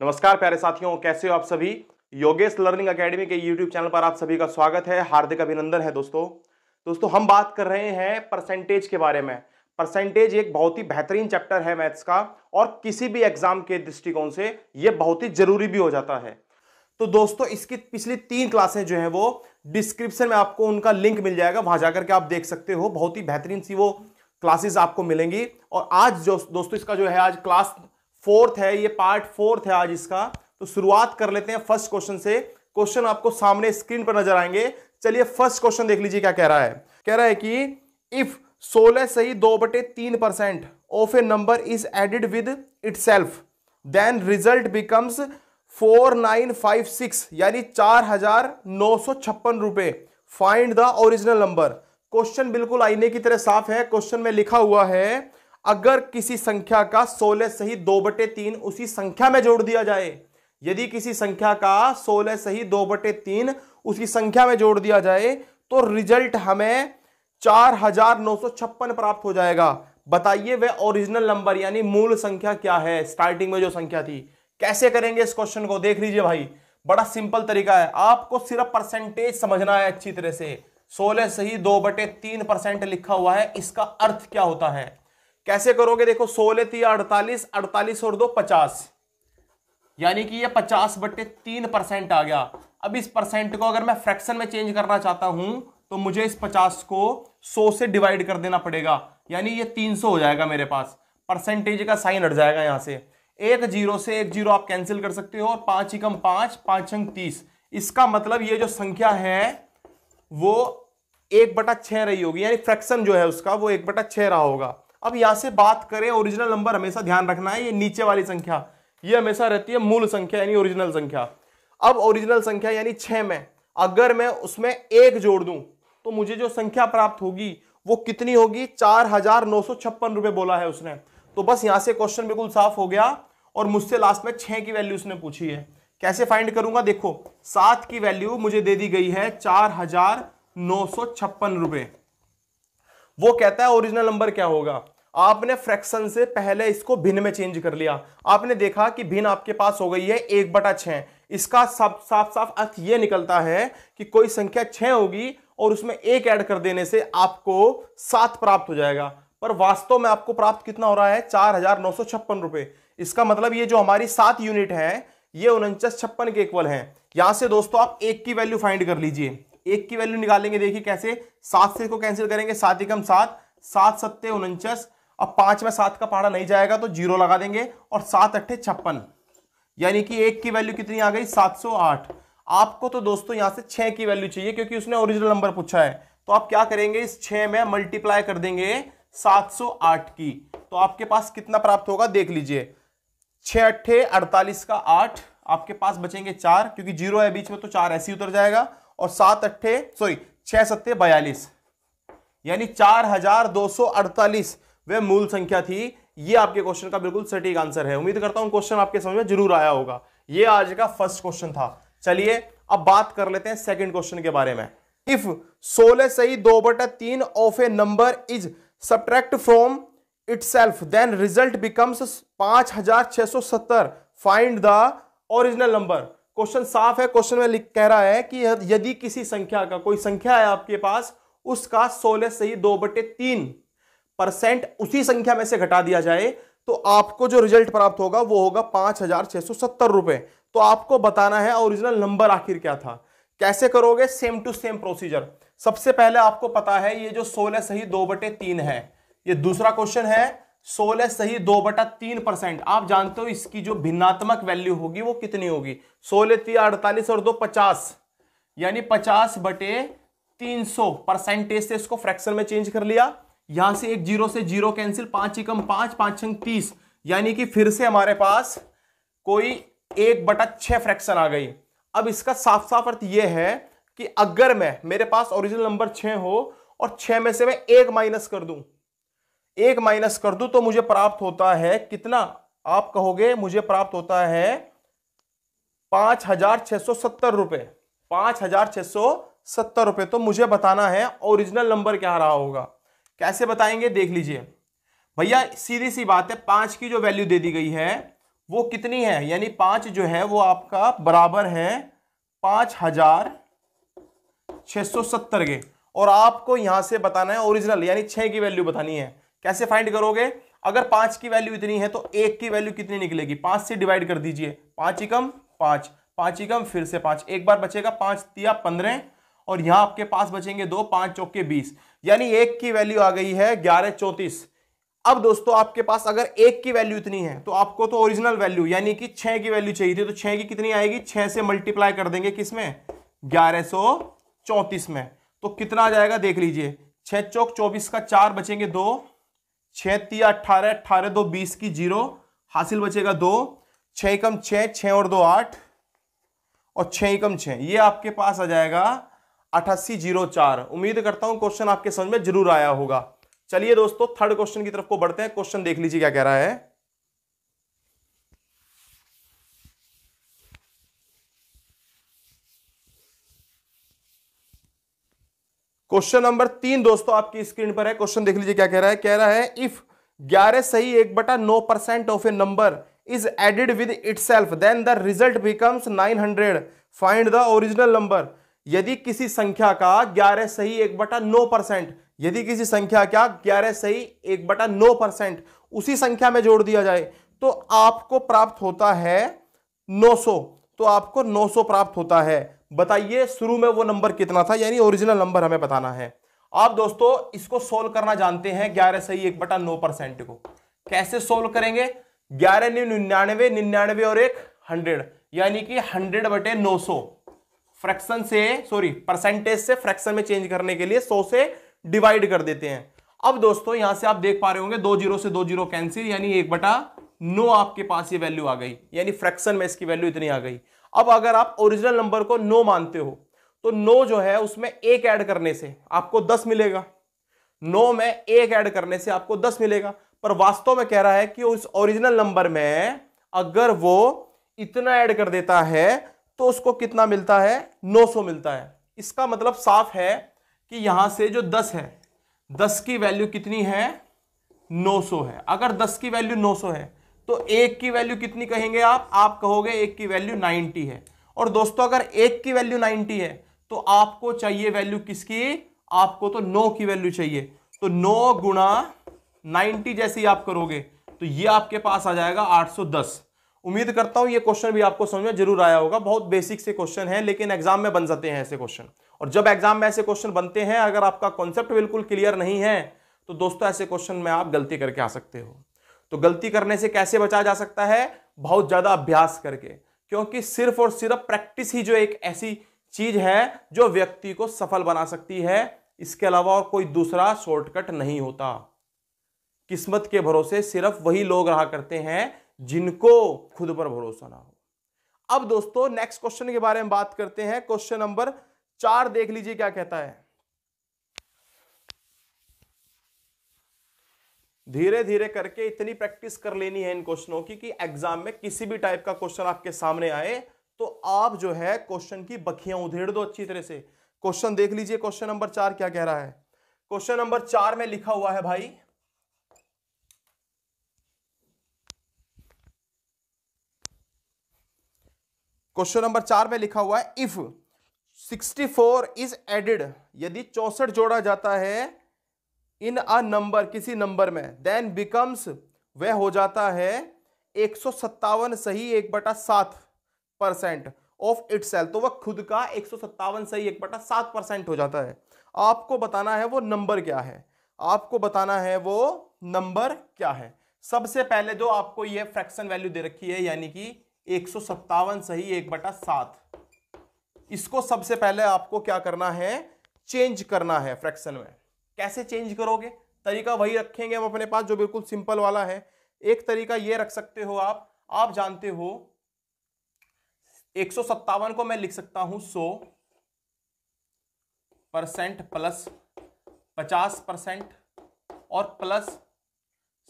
नमस्कार प्यारे साथियों, कैसे हो आप सभी। योगेश लर्निंग एकेडमी के यूट्यूब चैनल पर आप सभी का स्वागत है, हार्दिक अभिनंदन है दोस्तों हम बात कर रहे हैं परसेंटेज के बारे में। परसेंटेज एक बहुत ही बेहतरीन चैप्टर है मैथ्स का और किसी भी एग्जाम के दृष्टिकोण से यह बहुत ही जरूरी भी हो जाता है। तो दोस्तों इसकी पिछली 3 क्लासें जो है वो डिस्क्रिप्शन में आपको उनका लिंक मिल जाएगा, वहां जाकर के आप देख सकते हो। बहुत ही बेहतरीन सी वो क्लासेस आपको मिलेंगी। और आज जो दोस्तों इसका जो है आज क्लास 4th है, ये पार्ट 4th है आज इसका। तो शुरुआत कर लेते हैं फर्स्ट क्वेश्चन से। क्वेश्चन आपको सामने स्क्रीन पर नजर आएंगे। चलिए फर्स्ट क्वेश्चन देख लीजिए क्या कह रहा है। कह रहा है कि इफ 16 सही 2/3% of a number is added with itself then result becomes 4956 यानी 4956 रुपए। Find the original number. Question बिल्कुल आईने की तरह साफ है। क्वेश्चन में लिखा हुआ है अगर किसी संख्या का 16 सही 2/3 उसी संख्या में जोड़ दिया जाए, यदि किसी संख्या का 16 सही 2/3 उसी संख्या में जोड़ दिया जाए तो रिजल्ट हमें 4956 प्राप्त हो जाएगा। बताइए वह ओरिजिनल नंबर यानी मूल संख्या क्या है। स्टार्टिंग में जो संख्या थी, कैसे करेंगे इस क्वेश्चन को देख लीजिए भाई। बड़ा सिंपल तरीका है, आपको सिर्फ परसेंटेज समझना है अच्छी तरह से। 16 सही 2/3% लिखा हुआ है, इसका अर्थ क्या होता है, कैसे करोगे। देखो 16 थी 48, 48 और 2 50, यानी कि ये 50/3% आ गया। अब इस परसेंट को अगर मैं फ्रैक्शन में चेंज करना चाहता हूं तो मुझे इस 50 को 100 से डिवाइड कर देना पड़ेगा, यानी ये 300 हो जाएगा मेरे पास। परसेंटेज का साइन हट जाएगा यहां से। एक जीरो से एक जीरो आप कैंसिल कर सकते हो और 5 एकम 5, 5 अंक 30। इसका मतलब ये जो संख्या है वो 1/6 रही होगी, यानी फ्रैक्शन जो है उसका वो 1/6 रहा होगा। अब यहां से बात करें ओरिजिनल नंबर, हमेशा ध्यान रखना है ये नीचे वाली संख्या ये हमेशा रहती है मूल संख्या यानी ओरिजिनल संख्या। अब ओरिजिनल संख्या यानी 6 में अगर मैं उसमें 1 जोड़ दूं तो मुझे जो संख्या प्राप्त होगी वो कितनी होगी, 4956 रुपए बोला है उसने। तो बस यहां से क्वेश्चन बिल्कुल साफ हो गया। और मुझसे लास्ट में 6 की वैल्यू उसने पूछी है, कैसे फाइंड करूंगा। देखो 7 की वैल्यू मुझे दे दी गई है 4956 रुपए। वो कहता है ओरिजिनल नंबर क्या होगा। आपने फ्रैक्शन से पहले इसको भिन्न में चेंज कर लिया, आपने देखा कि भिन्न आपके पास हो गई है 1/6। इसका साफ साफ अर्थ यह निकलता है कि कोई संख्या 6 होगी और उसमें 1 ऐड कर देने से आपको 7 प्राप्त हो जाएगा। पर वास्तव में आपको प्राप्त कितना हो रहा है, 4956 रुपए। इसका मतलब ये जो हमारी 7 यूनिट है ये 4956 के इक्वल है। यहां से दोस्तों आप 1 की वैल्यू फाइंड कर लीजिए। 1 की वैल्यू निकालेंगे, देखिए कैसे। 7 से इसको कैंसिल करेंगे, 7 एकम 7, 7 सत्ते 49। अब 5 में 7 का पहाड़ा नहीं जाएगा तो 0 लगा देंगे और 7 अट्ठे 56, यानी कि 1 की वैल्यू कितनी आ गई, 708। आपको तो दोस्तों यहां से 6 की वैल्यू चाहिए क्योंकि उसने ओरिजिनल नंबर पूछा है। तो आप क्या करेंगे, इस 6 में मल्टीप्लाई कर देंगे 708 की, तो आपके पास कितना प्राप्त होगा देख लीजिए। 6 अट्ठे 48 का 8, आपके पास बचेंगे 4 क्योंकि 0 है बीच में तो 4 ऐसे ही उतर जाएगा। और 6 सत्ते 42, यानी 4248 वह मूल संख्या थी। ये आपके क्वेश्चन का बिल्कुल सटीक आंसर है। उम्मीद करता हूं क्वेश्चन आपके समझ में जरूर आया होगा। ये आज का फर्स्ट क्वेश्चन था। चलिए अब बात कर लेते हैं सेकंड क्वेश्चन के बारे में। इफ 16 सही 2/3 of a number is subtract from itself then result becomes 5670। Find the original number. Question साफ है। क्वेश्चन में कह रहा है कि यदि किसी संख्या का, कोई संख्या है आपके पास, उसका 16 सही 2/3% उसी संख्या में से घटा दिया जाए तो आपको जो रिजल्ट प्राप्त होगा वो होगा 5670 रुपए। तो आपको बताना है ओरिजिनल नंबर आखिर क्या था। कैसे करोगे, सेम टू सेम प्रोसीजर। सबसे पहले आपको पता है ये जो 16 सही 2/3 है, ये दूसरा क्वेश्चन है 16 सही 2/3%। आप जानते हो इसकी जो भिन्नात्मक वैल्यू होगी वो कितनी होगी। 16 थी 48 और 2 50, यानी 50/300। परसेंटेज से इसको फ्रैक्शन में चेंज कर लिया। यहां से एक जीरो से जीरो कैंसिल, 5 एकम 5, 5 अंक 30, यानी कि फिर से हमारे पास कोई 1/6 फ्रैक्शन आ गई। अब इसका साफ साफ अर्थ यह है कि अगर मेरे पास ओरिजिनल नंबर 6 हो और 6 में से मैं 1 माइनस कर दूं, 1 माइनस कर दूं तो मुझे प्राप्त होता है कितना, आप कहोगे मुझे प्राप्त होता है 5670 रुपए। 5670 रुपए। तो मुझे बताना है ओरिजिनल नंबर क्या रहा होगा। कैसे बताएंगे देख लीजिए भैया, सीधी सी बात है। 5 की जो वैल्यू दे दी गई है वो कितनी है, यानी 5 जो है वो आपका बराबर है 5670 के। और आपको यहां से बताना है ओरिजिनल, यानी 6 की वैल्यू बतानी है। कैसे फाइंड करोगे, अगर 5 की वैल्यू इतनी है तो 1 की वैल्यू कितनी निकलेगी, 5 से डिवाइड कर दीजिए, 5 एकम 5, 5 एकम फिर से 5, एक बार बचेगा 5 तिया 15, और यहां आपके पास बचेंगे 2, 5 चौके 20, यानी 1 की वैल्यू आ गई है 1134। अब दोस्तों आपके पास अगर 1 की वैल्यू इतनी है तो आपको तो ओरिजिनल वैल्यू यानी कि 6 की वैल्यू चाहिए थी, तो 6 की कितनी आएगी, 6 से मल्टीप्लाई कर देंगे किसमें, 1134 में। तो कितना आ जाएगा देख लीजिए, 6 चौक 24 का 4 बचेंगे 2, 6 तिया 18, 18 2 20 की 0, हासिल बचेगा 2, 6 एकम 6, 6 और 2 8, और 6 एकम 6, ये आपके पास आ जाएगा 8804। उम्मीद करता हूं क्वेश्चन आपके समझ में जरूर आया होगा। चलिए दोस्तों थर्ड क्वेश्चन की तरफ को बढ़ते हैं। क्वेश्चन देख लीजिए क्या कह रहा है। क्वेश्चन नंबर 3 दोस्तों आपकी स्क्रीन पर है। क्वेश्चन देख लीजिए क्या कह रहा है। कह रहा है इफ 11 सही 1/9% of a number is added with itself then the result becomes 900, find the original number. यदि किसी संख्या का 11 सही 1/9%, यदि किसी संख्या का 11 सही 1/9% उसी संख्या में जोड़ दिया जाए तो आपको प्राप्त होता है 900, तो आपको 900 प्राप्त होता है। बताइए शुरू में वो नंबर कितना था, यानी ओरिजिनल नंबर हमें बताना है। आप दोस्तों इसको सोल्व करना जानते हैं 11 सही 1/9% को। कैसे सोल्व करेंगे, 11 99, 99 और 1 100, यानी कि 100/900 फ्रैक्शन से, सॉरी परसेंटेज से फ्रैक्शन में चेंज करने के लिए 100 से डिवाइड कर देते हैं। अब दोस्तों यहां से आप देख पा रहे होंगे 2 जीरो से 2 जीरो कैंसिल, यानी 1/9 आपके पास ये वैल्यू आ गई, यानी फ्रैक्शन में इसकी वैल्यू इतनी आ गई। अब अगर आप ओरिजिनल नंबर को 9 मानते हो तो 9 जो है उसमें 1 ऐड करने से आपको 10 मिलेगा, 9 में 1 ऐड करने से आपको 10 मिलेगा। पर वास्तव में कह रहा है कि उस ओरिजिनल नंबर में अगर वो इतना ऐड कर देता है तो उसको कितना मिलता है, 900 मिलता है। इसका मतलब साफ है कि यहां से जो 10 है, 10 की वैल्यू कितनी है, 900 है। अगर 10 की वैल्यू 900 है तो 1 की वैल्यू कितनी कहेंगे आप कहोगे 1 की वैल्यू 90 है। और दोस्तों अगर 1 की वैल्यू 90 है तो आपको चाहिए वैल्यू किसकी, आपको तो 9 की वैल्यू चाहिए। तो 9 गुणा 90 जैसे ही आप करोगे तो ये आपके पास आ जाएगा 810। उम्मीद करता हूं ये क्वेश्चन भी आपको समझ में जरूर आया होगा। बहुत बेसिक से क्वेश्चन है लेकिन एग्जाम में बन जाते हैं ऐसे क्वेश्चन। और जब एग्जाम में ऐसे क्वेश्चन बनते हैं, अगर आपका कॉन्सेप्ट बिल्कुल क्लियर नहीं है तो दोस्तों ऐसे क्वेश्चन में आप गलती करके आ सकते हो। तो गलती करने से कैसे बचा जा सकता है, बहुत ज्यादा अभ्यास करके, क्योंकि सिर्फ और सिर्फ प्रैक्टिस ही जो एक ऐसी चीज है जो व्यक्ति को सफल बना सकती है। इसके अलावा और कोई दूसरा शॉर्टकट नहीं होता। किस्मत के भरोसे सिर्फ वही लोग रहा करते हैं जिनको खुद पर भरोसा ना हो। अब दोस्तों नेक्स्ट क्वेश्चन के बारे में बात करते हैं। क्वेश्चन नंबर 4 देख लीजिए क्या कहता है। धीरे धीरे करके इतनी प्रैक्टिस कर लेनी है इन क्वेश्चनों की कि एग्जाम में किसी भी टाइप का क्वेश्चन आपके सामने आए तो आप जो है क्वेश्चन की बखियां उधेड़ दो अच्छी तरह से। क्वेश्चन देख लीजिए क्वेश्चन नंबर 4 क्या कह रहा है। क्वेश्चन नंबर 4 में लिखा हुआ है भाई, क्वेश्चन नंबर 4 में लिखा हुआ है इफ 64 इज एडेड, यदि 64 जोड़ा जाता है इन अ नंबर, किसी नंबर में, देन बिकम्स, वह हो जाता है 157 सही 1/7% ऑफ इटसेल्फ, तो वह खुद का 157 सही 1/7% हो जाता है। आपको बताना है वो नंबर क्या है, आपको बताना है वो नंबर क्या है। सबसे पहले जो आपको ये फ्रैक्शन वैल्यू दे रखी है यानी कि 157 सही 1/7, इसको सबसे पहले आपको क्या करना है, चेंज करना है फ्रैक्शन में। कैसे चेंज करोगे, तरीका वही रखेंगे हम अपने पास जो बिल्कुल सिंपल वाला है। एक तरीका ये रख सकते हो आप जानते हो 157 को मैं लिख सकता हूं 100% प्लस 50% और प्लस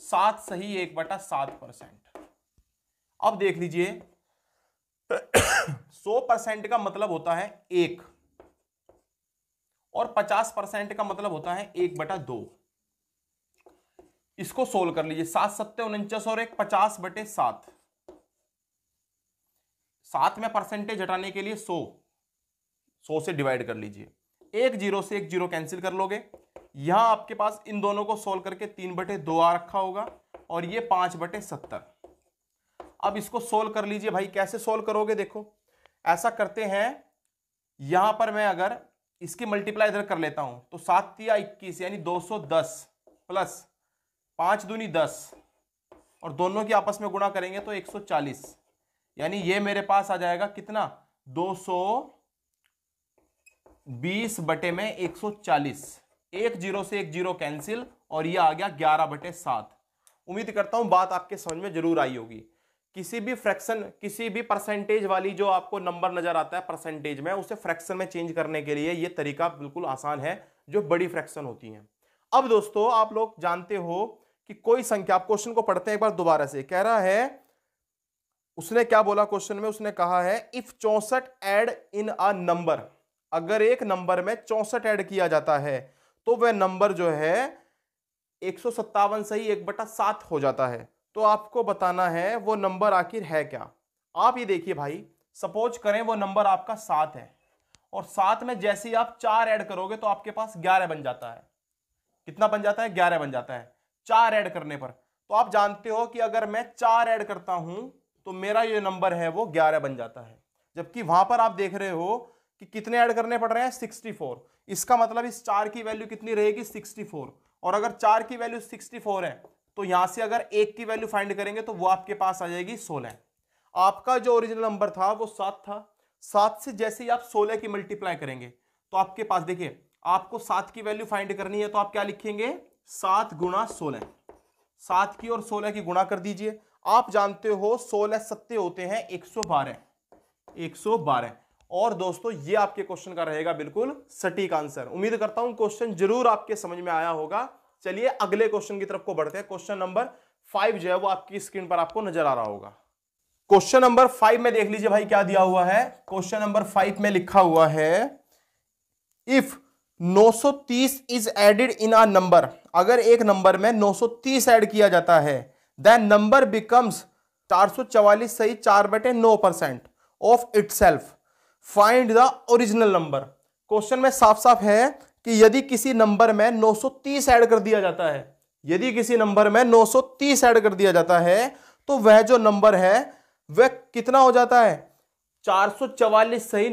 7 सही 1/7%। अब देख लीजिए 100% का मतलब होता है 1 और 50% का मतलब होता है 1/2। इसको सोल्व कर लीजिए, 7 7 49 और 1 50/7, 7 में परसेंटेज हटाने के लिए 100 से डिवाइड कर लीजिए। एक जीरो से एक जीरो कैंसिल कर लोगे। यहां आपके पास इन दोनों को सोल्व करके 3/2 आ रखा होगा और ये 5/70। अब इसको सोल्व कर लीजिए भाई। कैसे सोल्व करोगे? देखो ऐसा करते हैं, यहां पर मैं अगर इसकी मल्टीप्लाई इधर कर लेता हूं तो 7 या 21 यानी 210 प्लस 5 दूनी 10 और दोनों की आपस में गुणा करेंगे तो 140, यानी ये मेरे पास आ जाएगा कितना? 220/140। एक जीरो से एक जीरो कैंसिल और ये आ गया 11/7। उम्मीद करता हूं बात आपके समझ में जरूर आई होगी। किसी भी फ्रैक्शन, किसी भी परसेंटेज वाली जो आपको नंबर नजर आता है परसेंटेज में, उसे फ्रैक्शन में चेंज करने के लिए ये तरीका बिल्कुल आसान है जो बड़ी फ्रैक्शन होती हैं। अब दोस्तों आप लोग जानते हो कि कोई संख्या, आप क्वेश्चन को पढ़ते हैं एक बार दोबारा से। कह रहा है, उसने क्या बोला क्वेश्चन में? उसने कहा है if 64 add in a number, अगर एक नंबर में 64 ऐड किया जाता है तो वह नंबर जो है 157 सही 1/7 हो जाता है। तो आपको बताना है वो नंबर आखिर है क्या। आप ये देखिए भाई, सपोज करें वो नंबर आपका 7 है और 7 में जैसे ही आप 4 ऐड करोगे तो आपके पास 11 बन जाता है। कितना बन जाता है? 11 बन जाता है 4 ऐड करने पर। तो आप जानते हो कि अगर मैं 4 ऐड करता हूं तो मेरा ये नंबर है वो 11 बन जाता है। जबकि वहां पर आप देख रहे हो कि कितने ऐड करने पड़ रहे हैं? 64। इसका मतलब इस 4 की वैल्यू कितनी रहेगी? 64। और अगर 4 की वैल्यू 64 है तो यहां से अगर 1 की वैल्यू फाइंड करेंगे तो वो आपके पास आ जाएगी 16। आपका जो ओरिजिनल नंबर था वो 7 था। 7 से जैसे ही आप 16 की मल्टीप्लाई करेंगे तो आपके पास, देखिए आपको 7 की वैल्यू फाइंड करनी है तो आप क्या लिखेंगे? 7 गुणा 16। 7 की और 16 की गुणा कर दीजिए। आप जानते हो 16 सत्ते होते हैं 112। 112। और दोस्तों ये आपके क्वेश्चन का रहेगा बिल्कुल सटीक आंसर। उम्मीद करता हूं क्वेश्चन जरूर आपके समझ में आया होगा। चलिए अगले क्वेश्चन की तरफ को बढ़ते हैं। क्वेश्चन नंबर 5 जो है वो आपकी स्क्रीन पर आपको नजर आ रहा होगा। क्वेश्चन नंबर 5 में देख लीजिए भाई क्या दिया हुआ है। क्वेश्चन नंबर 5 में लिखा हुआ है if 930 is added in a number, अगर एक नंबर में 930 ऐड किया जाता है, देन नंबर बिकम्स 444 सही 4/9% of itself, find the original number. Question में साफ साफ है कि यदि किसी नंबर में 930 ऐड कर दिया जाता है, यदि किसी नंबर में 930 ऐड कर दिया जाता है तो वह जो नंबर है वह कितना हो जाता है? 444 सही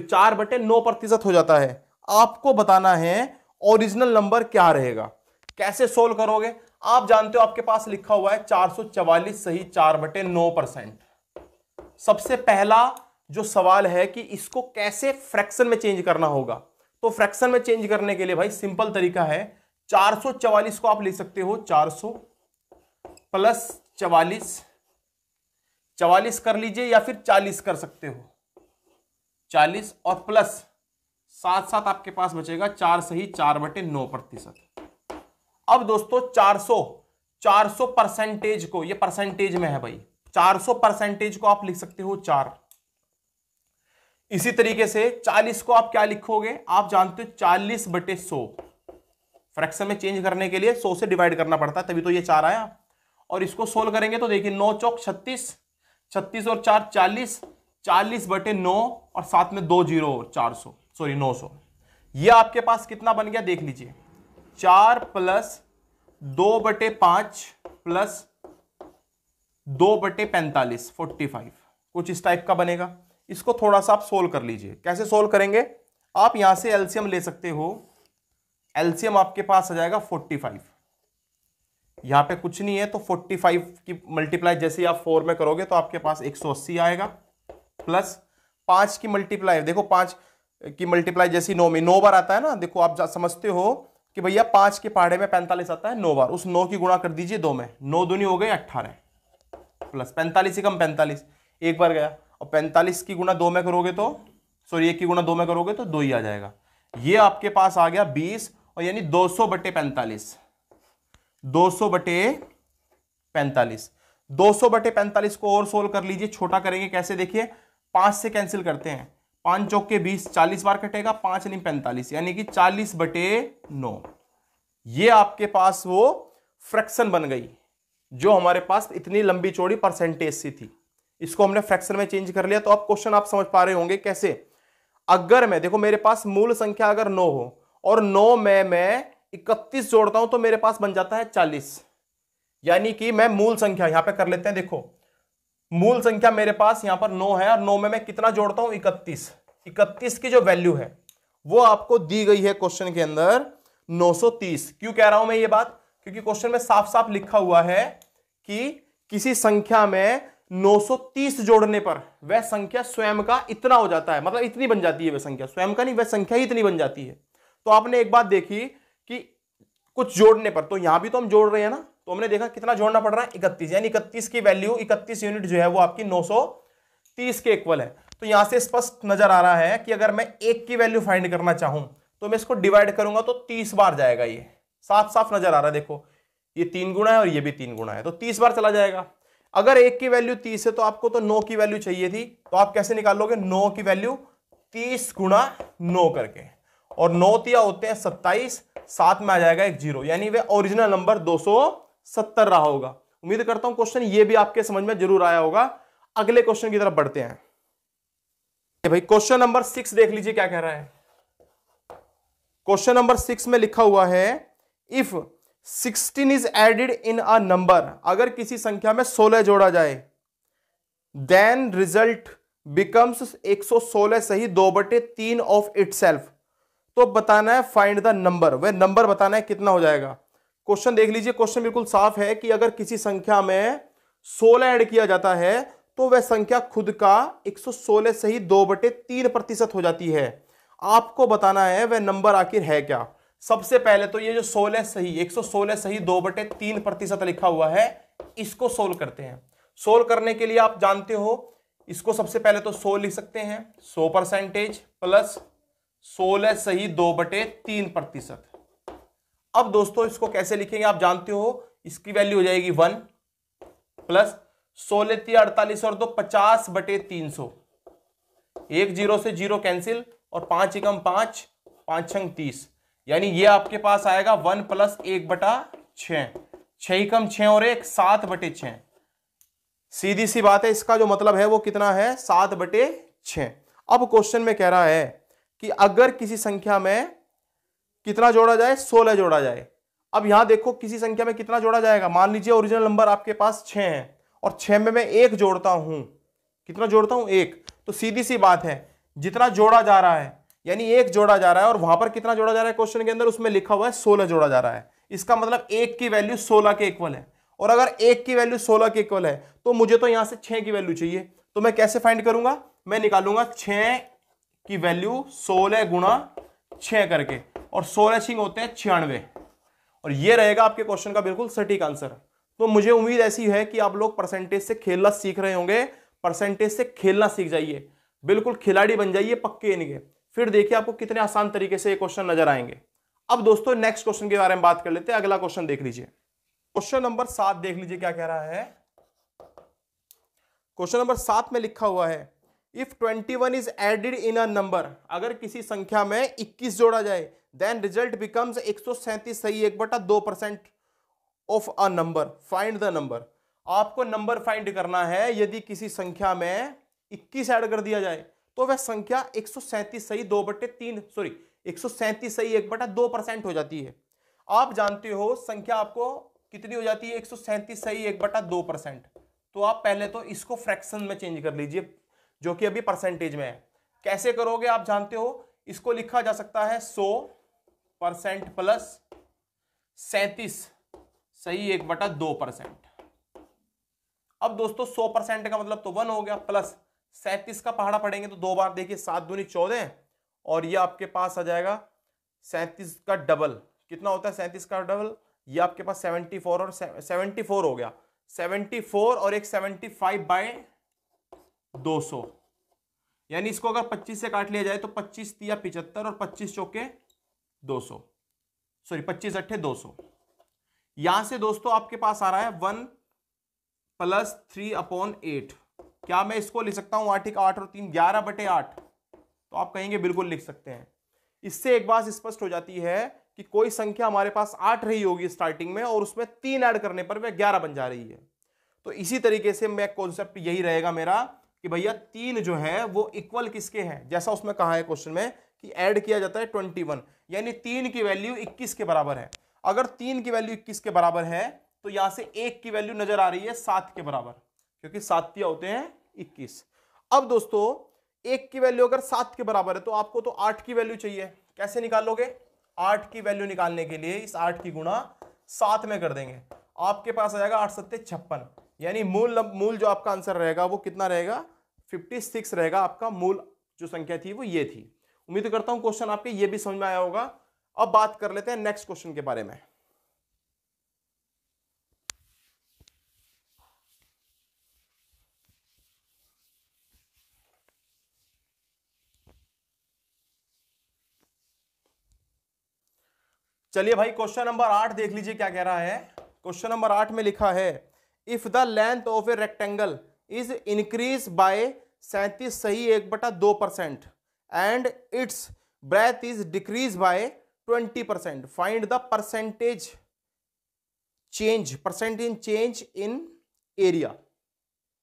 4/9% हो जाता है। आपको बताना है ओरिजिनल नंबर क्या रहेगा। कैसे सोल्व करोगे? आप जानते हो आपके पास लिखा हुआ है 444 सही 4/9%। सबसे पहला जो सवाल है कि इसको कैसे फ्रैक्शन में चेंज करना होगा। तो फ्रैक्शन में चेंज करने के लिए भाई सिंपल तरीका है। 444 को आप लिख सकते हो 400 प्लस 44, 44 कर लीजिए या फिर 40 कर सकते हो, 40 और प्लस साथ साथ आपके पास बचेगा 4 सही 4/9%। अब दोस्तों 400 परसेंटेज को, ये परसेंटेज में है भाई, 400 परसेंटेज को आप लिख सकते हो 4। इसी तरीके से 40 को आप क्या लिखोगे? आप जानते हो 40/100। फ्रैक्शन में चेंज करने के लिए 100 से डिवाइड करना पड़ता है, तभी तो ये 4 आया। और इसको सोल्व करेंगे तो देखिए 9 चौक 36, 36 और 4 40, 40/9 और साथ में 2 जीरो और 900। ये आपके पास कितना बन गया देख लीजिए, 4 प्लस 2/5 प्लस 2/45, 45 कुछ इस टाइप का बनेगा। इसको थोड़ा सा आप सोल्व कर लीजिए। कैसे सोल्व करेंगे? आप यहां से एलसीएम ले सकते हो। एलसीएम आपके पास आ जाएगा 45। यहां पे कुछ नहीं है तो 45 की मल्टीप्लाई जैसे आप 4 में करोगे तो आपके पास 180 आएगा, प्लस 5 की मल्टीप्लाई, देखो 5 की मल्टीप्लाई जैसी 9 में 9 बार आता है ना। देखो आप समझते हो कि भैया 5 के पहाड़े में 45 आता है 9 बार। उस 9 की गुणा कर दीजिए 2 में, 9 दूनी हो गई 18 प्लस 45 से कम 45 एक बार गया, और 45 की गुणा 2 में करोगे तो, सॉरी 1 की गुणा 2 में करोगे तो 2 ही आ जाएगा। ये आपके पास आ गया 20 और यानी 200/45, 200/45। 200/45 को और सोल्व कर लीजिए, छोटा करेंगे कैसे देखिए, 5 से कैंसिल करते हैं, 5 चौक के 20, 40 बार कटेगा, 5 नहीं 45 यानी कि 40/9। ये आपके पास वो फ्रैक्शन बन गई जो हमारे पास इतनी लंबी चौड़ी परसेंटेज सी थी। इसको हमने फ्रैक्शन में चेंज कर लिया। तो अब क्वेश्चन आप समझ पा रहे होंगे कैसे। अगर मैं देखो मेरे पास मूल संख्या अगर 9 हो और 9 में मैं 31 जोड़ता हूं तो मेरे पास बन जाता है 40। यानी कि मैं मूल संख्या यहां पे कर लेते हैं। देखो मूल संख्या मेरे पास यहां पर 9 है और 9 में मैं कितना जोड़ता हूं 31। 31 की जो वैल्यू है वो आपको दी गई है क्वेश्चन के अंदर 930। क्यों कह रहा हूं मैं ये बात, क्योंकि क्वेश्चन में साफ साफ लिखा हुआ है कि किसी संख्या में 930 जोड़ने पर वह संख्या स्वयं का इतना हो जाता है, मतलब इतनी बन जाती है। वह संख्या स्वयं का नहीं, वह संख्या ही इतनी बन जाती है। तो आपने एक बात देखी कि कुछ जोड़ने पर, तो यहां भी तो हम जोड़ रहे हैं ना, तो हमने देखा कितना जोड़ना पड़ रहा है 31, यानी 31 की वैल्यू 31 यूनिट जो है वो आपकी 930 के इक्वल है। तो यहां से स्पष्ट नजर आ रहा है कि अगर मैं 1 की वैल्यू फाइंड करना चाहूं तो मैं इसको डिवाइड करूंगा तो 30 बार जाएगा। ये साफ साफ नजर आ रहा है। देखो ये 3 गुना है और ये भी 3 गुना है, तो 30 बार चला जाएगा। अगर 1 की वैल्यू 30 है तो आपको तो 9 की वैल्यू चाहिए थी, तो आप कैसे निकालोगे 9 की वैल्यू 30 गुना 9 करके, और 9 तिया होते हैं 27, साथ में आ जाएगा एक 0, यानी वह ओरिजिनल नंबर 270 रहा होगा। उम्मीद करता हूं क्वेश्चन ये भी आपके समझ में जरूर आया होगा। अगले क्वेश्चन की तरफ बढ़ते हैं। भाई क्वेश्चन नंबर 6 देख लीजिए क्या कह रहा है। क्वेश्चन नंबर 6 में लिखा हुआ है if 16 is added in a number, अगर किसी संख्या में 16 जोड़ा जाए, देन रिजल्ट बिकम्स 116 सही 2/3 ऑफ इटसेल्फ। तो बताना है फाइंड द नंबर, वह नंबर बताना है कितना हो जाएगा। क्वेश्चन देख लीजिए, क्वेश्चन बिल्कुल साफ है कि अगर किसी संख्या में 16 ऐड किया जाता है तो वह संख्या खुद का 116 सही 2/3% हो जाती है। आपको बताना है वह नंबर आखिर है क्या। सबसे पहले तो ये जो 16 सही 116 सही 2/3% लिखा हुआ है, इसको सोल्व करते हैं। सोल्व करने के लिए आप जानते हो इसको सबसे पहले तो 100 लिख सकते हैं, 100% प्लस 16 सही 2/3%। अब दोस्तों इसको कैसे लिखेंगे आप जानते हो, इसकी वैल्यू हो जाएगी 1 प्लस 16 तिया 48 और 2 50/300। एक 0 से 0 कैंसिल और 5 एकम 5, 5 छंग 30, यानी ये आपके पास आएगा 1 प्लस 1/6, 6 एकम 6 और 1 7/6। सीधी सी बात है, इसका जो मतलब है वो कितना है 7/6। अब क्वेश्चन में कह रहा है कि अगर किसी संख्या में कितना जोड़ा जाए 16 जोड़ा जाए। अब यहां देखो किसी संख्या में कितना जोड़ा जाएगा, मान लीजिए ओरिजिनल नंबर आपके पास 6 है और 6 में मैं 1 जोड़ता हूं, कितना जोड़ता हूं 1, तो सीधी सी बात है जितना जोड़ा जा रहा है यानी 1 जोड़ा जा रहा है और वहां पर कितना जोड़ा जा रहा है क्वेश्चन के अंदर उसमें लिखा हुआ है 16 जोड़ा जा रहा है। इसका मतलब 1 की वैल्यू 16 के इक्वल है, और अगर 1 की वैल्यू 16 के इक्वल है तो मुझे तो यहां से 6 की वैल्यू चाहिए। तो मैं कैसे फाइंड करूंगा, मैं निकालूंगा 6 की वैल्यू 16 गुणा 6 करके, और 16 छिंग होते हैं 96, और ये रहेगा आपके क्वेश्चन का बिल्कुल सटीक आंसर। तो मुझे उम्मीद ऐसी है कि आप लोग परसेंटेज से खेलना सीख रहे होंगे। परसेंटेज से खेलना सीख जाइए, बिल्कुल खिलाड़ी बन जाइए पक्के इनके, फिर देखिए आपको कितने आसान तरीके से ये क्वेश्चन नजर आएंगे। अब दोस्तों नेक्स्ट क्वेश्चन के बारे में बात कर लेते हैं। अगला क्वेश्चन देख लीजिए, क्वेश्चन नंबर 7 देख लीजिए क्या कह रहा है। क्वेश्चन नंबर 7 में लिखा हुआ है if 21 is added in a number, अगर किसी संख्या में 21 जोड़ा जाए, देन रिजल्ट बिकम्स 137 सही 1/2% of a number, find the number. आपको नंबर फाइंड करना है। यदि किसी संख्या में 21 ऐड कर दिया जाए तो वह संख्या 137 सही 137 सही 1/2% हो जाती है। आप जानते हो संख्या आपको कितनी हो जाती है 137 सही 1/2%। तो आप पहले तो इसको फ्रैक्शन में चेंज कर लीजिए जो कि अभी परसेंटेज में है। कैसे करोगे आप जानते हो, इसको लिखा जा सकता है 100% प्लस 37 सही 1/2%। अब दोस्तों 100% का मतलब तो 1 हो गया, प्लस 37 का पहाड़ा पड़ेंगे तो 2 बार देखिए 7 दूनी 14, और ये आपके पास आ जाएगा 37 का डबल, कितना होता है 37 का डबल, ये आपके पास 74 और 74 हो गया, 74 और एक 75/200, यानी इसको अगर 25 से काट लिया जाए तो 25 तिया 75 और 25 चौके 200, सॉरी 25 अट्ठे 200। यहां से दोस्तों आपके पास आ रहा है 1 प्लस 3/8। क्या मैं इसको लिख सकता हूं 8 और 3 11/8? तो आप कहेंगे बिल्कुल लिख सकते हैं। इससे एक बात स्पष्ट हो जाती है कि कोई संख्या हमारे पास 8 रही होगी स्टार्टिंग में और उसमें 3 ऐड करने पर वह 11 बन जा रही है। तो इसी तरीके से मैं कॉन्सेप्ट यही रहेगा मेरा कि भैया 3 जो है वो इक्वल किसके हैं, जैसा उसमें कहा है क्वेश्चन में कि ऐड किया जाता है 21, यानी 3 की वैल्यू 21 के बराबर है। अगर 3 की वैल्यू 21 के बराबर है तो यहां से 1 की वैल्यू नजर आ रही है 7 के बराबर, क्योंकि 7 होते हैं 21। अब दोस्तों 1 की वैल्यू अगर 7 के बराबर है तो आपको तो 8 की वैल्यू चाहिए। कैसे निकालोगे? 8 की वैल्यू निकालने के लिए इस 8 की गुणा 7 में कर देंगे, आपके पास आ जाएगा 8 7 56, यानी मूल जो आपका आंसर रहेगा वो कितना रहेगा? 56 रहेगा। आपका मूल जो संख्या थी वो ये थी। उम्मीद करता हूं क्वेश्चन आपके ये भी समझ में आया होगा। अब बात कर लेते हैं नेक्स्ट क्वेश्चन के बारे में। चलिए भाई क्वेश्चन नंबर 8 देख लीजिए क्या कह रहा है। क्वेश्चन नंबर 8 में लिखा है if the length of a rectangle is increase by 37 सही 1/2% and it's breath is decrease by 20%, find the percentage change in area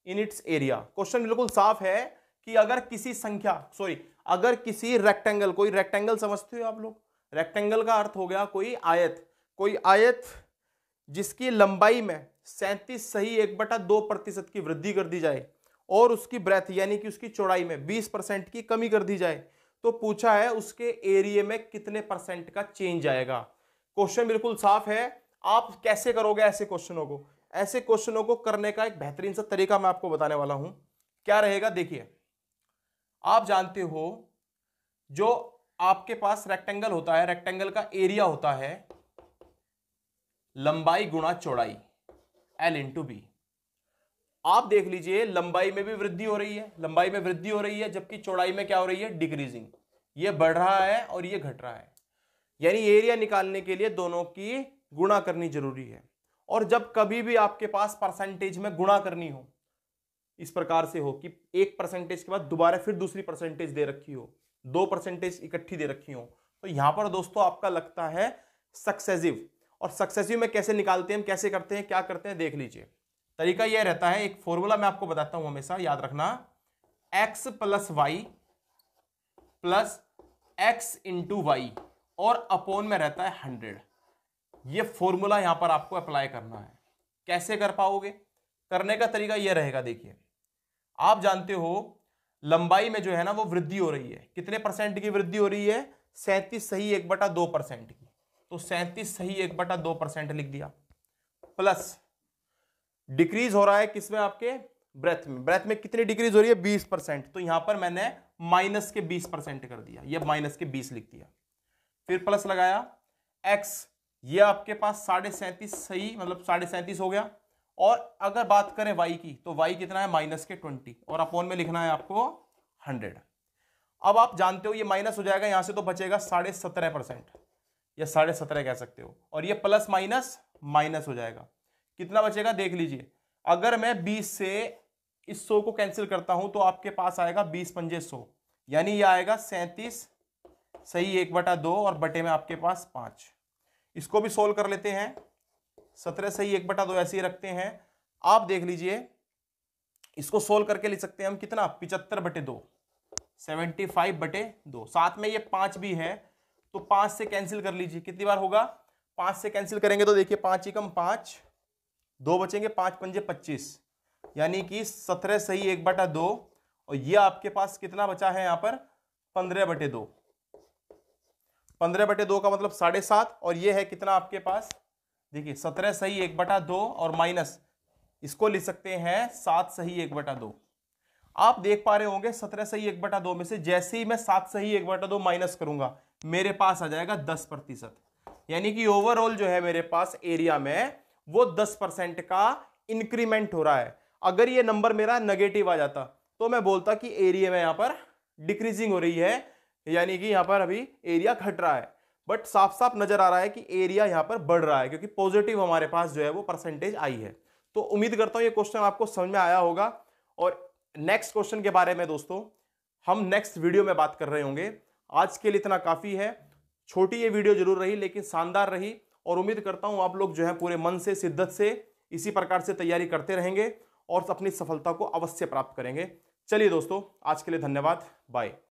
in its area. Question बिल्कुल साफ है कि अगर किसी रेक्टेंगल, कोई रेक्टेंगल समझते हो आप लोग? रेक्टेंगल का अर्थ हो गया कोई आयत जिसकी लंबाई में 37 सही 1/2% की वृद्धि कर दी जाए और उसकी ब्रेथ यानी कि उसकी चौड़ाई में 20% की कमी कर दी जाए, तो पूछा है उसके एरिया में कितने परसेंट का चेंज आएगा। क्वेश्चन बिल्कुल साफ है। आप कैसे करोगे ऐसे क्वेश्चनों को? ऐसे क्वेश्चनों को करने का एक बेहतरीन सा तरीका मैं आपको बताने वाला हूं। क्या रहेगा? देखिए, आप जानते हो जो आपके पास रेक्टेंगल होता है, रेक्टेंगल का एरिया होता है लंबाई गुणा चौड़ाई L इंटू बी। आप देख लीजिए लंबाई में भी वृद्धि हो रही है, जबकि चौड़ाई में क्या हो रही है? डिक्रीजिंग। ये बढ़ रहा है और ये घट रहा है, यानी एरिया निकालने के लिए दोनों की गुणा करनी जरूरी है। और जब कभी भी आपके पास परसेंटेज में गुणा करनी हो, इस प्रकार से हो कि 1% के बाद दोबारा फिर दूसरी परसेंटेज दे रखी हो, 2% इकट्ठी दे रखी हो, तो यहां पर दोस्तों आपका लगता है सक्सेसिव। और सक्सेसिव में कैसे निकालते हैं, हम कैसे करते हैं, क्या करते हैं, देख लीजिए। तरीका यह रहता है, एक फॉर्मूला मैं आपको बताता हूं, हमेशा याद रखना, x plus Y plus X into Y और अपोन में रहता है 100। यह फॉर्मूला यहां पर आपको अप्लाई करना है। कैसे कर पाओगे? करने का तरीका यह रहेगा, देखिए आप जानते हो लंबाई में जो है ना वो वृद्धि हो रही है, कितने परसेंट की वृद्धि हो रही है? 37 सही 1/2% की, तो 37 सही 1/2% लिख दिया, प्लस डिक्रीज हो रहा है किसमें? आपके ब्रेथ में कितनी डिक्रीज हो रही है? 20%, तो यहां पर मैंने माइनस के 20% कर दिया, ये माइनस के 20 लिख दिया, फिर प्लस लगाया x, ये आपके पास 37.5 सही मतलब 37.5 हो गया। और अगर बात करें y की, तो y कितना है? माइनस के 20 और अपोन में लिखना है आपको 100। अब आप जानते हो ये माइनस हो जाएगा, यहां से तो बचेगा 17.5% या 17.5 कह सकते हो, और ये प्लस माइनस माइनस हो जाएगा, कितना बचेगा देख लीजिए। अगर मैं 20 से इस 100 को कैंसिल करता हूं तो आपके पास आएगा 20 पंजे 100, यानी ये आएगा 37 सही 1/2 और बटे में आपके पास 5। इसको भी सोल्व कर लेते हैं, 17 सही 1/2 ऐसे ही रखते हैं। आप देख लीजिए इसको सोल्व करके लिख सकते हैं हम कितना? 75/2, 75/2। साथ में ये 5 भी है, तो 5 से कैंसिल कर लीजिए, कितनी बार होगा? 5 से कैंसिल करेंगे तो देखिए 5 ही कम 5, 2 बचेंगे, 5 पंजे 25, यानी कि 17 सही 1/2, और ये आपके पास कितना बचा है यहां पर? 15/2। 15/2 का मतलब 7.5, और ये है कितना आपके पास? देखिए 17 सही 1/2 और माइनस इसको लिख सकते हैं 7 सही 1/2। आप देख पा रहे होंगे 17 सही 1/2 में से जैसे ही मैं 7 सही 1/2 माइनस करूंगा मेरे पास आ जाएगा 10%, यानी कि ओवरऑल जो है मेरे पास एरिया में वो 10% का इंक्रीमेंट हो रहा है। अगर ये नंबर मेरा नेगेटिव आ जाता तो मैं बोलता कि एरिया में यहां पर डिक्रीजिंग हो रही है, यानी कि यहां पर अभी एरिया घट रहा है। बट साफ साफ नजर आ रहा है कि एरिया यहां पर बढ़ रहा है, क्योंकि पॉजिटिव हमारे पास जो है वो परसेंटेज आई है। तो उम्मीद करता हूं ये क्वेश्चन आपको समझ में आया होगा। और नेक्स्ट क्वेश्चन के बारे में दोस्तों हम नेक्स्ट वीडियो में बात कर रहे होंगे। आज के लिए इतना काफी है। छोटी ये वीडियो जरूर रही लेकिन शानदार रही, और उम्मीद करता हूं आप लोग जो है पूरे मन से शिद्दत से इसी प्रकार से तैयारी करते रहेंगे और अपनी सफलता को अवश्य प्राप्त करेंगे। चलिए दोस्तों, आज के लिए धन्यवाद, बाय।